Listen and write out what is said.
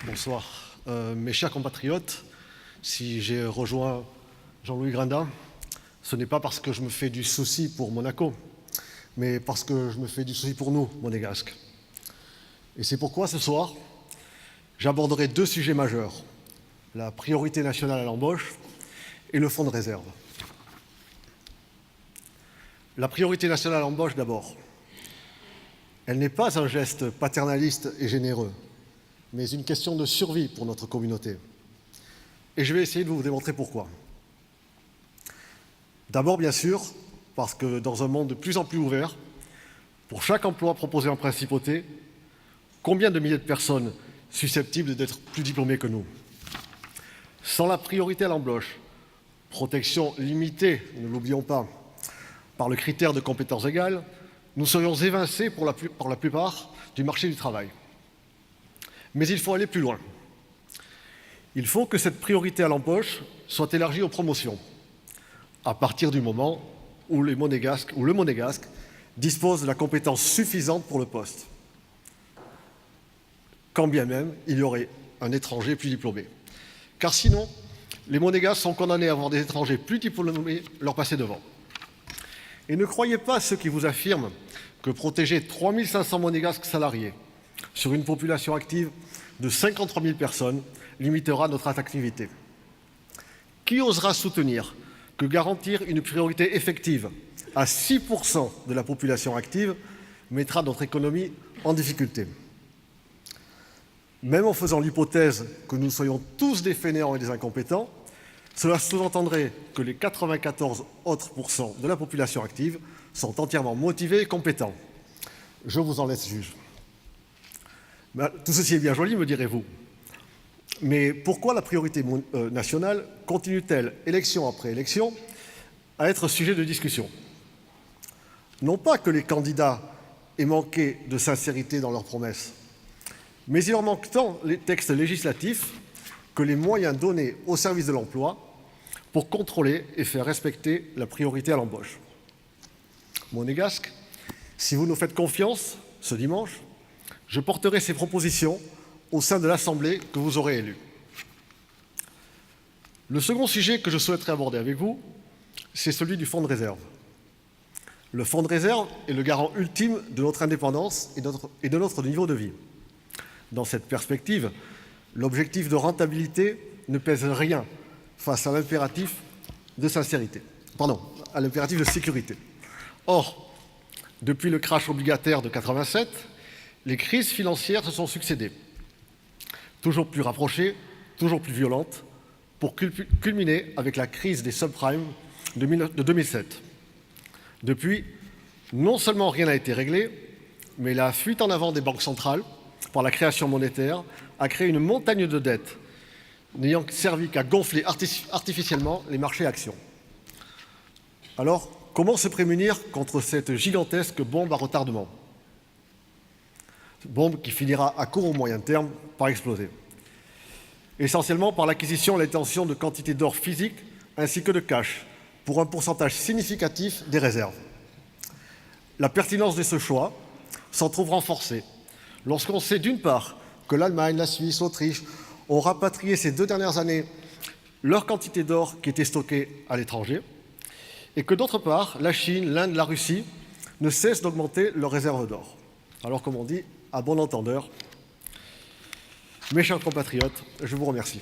Bonsoir. Mes chers compatriotes, si j'ai rejoint Jean-Louis Grindin, ce n'est pas parce que je me fais du souci pour Monaco, mais parce que je me fais du souci pour nous, Monégasques. Et c'est pourquoi, ce soir, j'aborderai deux sujets majeurs, la priorité nationale à l'embauche et le fonds de réserve. La priorité nationale à l'embauche, d'abord. Elle n'est pas un geste paternaliste et généreux, mais une question de survie pour notre communauté. Et je vais essayer de vous démontrer pourquoi. D'abord, bien sûr, parce que dans un monde de plus en plus ouvert, pour chaque emploi proposé en principauté, combien de milliers de personnes susceptibles d'être plus diplômées que nous? Sans la priorité à l'embauche, protection limitée, ne l'oublions pas, par le critère de compétences égales, nous serions évincés pour la plupart du marché du travail. Mais il faut aller plus loin. Il faut que cette priorité à l'embauche soit élargie aux promotions, à partir du moment où le Monégasque dispose de la compétence suffisante pour le poste, quand bien même il y aurait un étranger plus diplômé. Car sinon, les Monégasques sont condamnés à avoir des étrangers plus diplômés leur passer devant. Et ne croyez pas ceux qui vous affirment que protéger 3500 Monégasques salariés sur une population active de 53 000 personnes limitera notre attractivité. Qui osera soutenir que garantir une priorité effective à 6% de la population active mettra notre économie en difficulté? Même en faisant l'hypothèse que nous soyons tous des fainéants et des incompétents, cela sous-entendrait que les 94 autres % de la population active sont entièrement motivés et compétents. Je vous en laisse juge. Tout ceci est bien joli, me direz-vous. Mais pourquoi la priorité nationale continue-t-elle, élection après élection, à être sujet de discussion? Non pas que les candidats aient manqué de sincérité dans leurs promesses, mais il leur manque tant les textes législatifs que les moyens donnés au service de l'emploi pour contrôler et faire respecter la priorité à l'embauche. Monégasques, si vous nous faites confiance ce dimanche, je porterai ces propositions au sein de l'Assemblée que vous aurez élue. Le second sujet que je souhaiterais aborder avec vous, c'est celui du fonds de réserve. Le fonds de réserve est le garant ultime de notre indépendance et de notre niveau de vie. Dans cette perspective, l'objectif de rentabilité ne pèse rien face à l'impératif de à l'impératif de sécurité. Or, depuis le crash obligataire de 87, les crises financières se sont succédées, toujours plus rapprochées, toujours plus violentes, pour culminer avec la crise des subprimes de 2007. Depuis, non seulement rien n'a été réglé, mais la fuite en avant des banques centrales, par la création monétaire, a créé une montagne de dettes, n'ayant servi qu'à gonfler artificiellement les marchés actions. Alors, comment se prémunir contre cette gigantesque bombe à retardement? Bombe qui finira à court ou moyen terme par exploser. Essentiellement par l'acquisition et la détention de quantités d'or physique ainsi que de cash, pour un pourcentage significatif des réserves. La pertinence de ce choix s'en trouve renforcée lorsqu'on sait d'une part que l'Allemagne, la Suisse, l'Autriche ont rapatrié ces 2 dernières années leur quantité d'or qui était stockée à l'étranger, et que d'autre part, la Chine, l'Inde, la Russie ne cessent d'augmenter leurs réserves d'or. Alors, comme on dit, à bon entendeur, mes chers compatriotes, je vous remercie.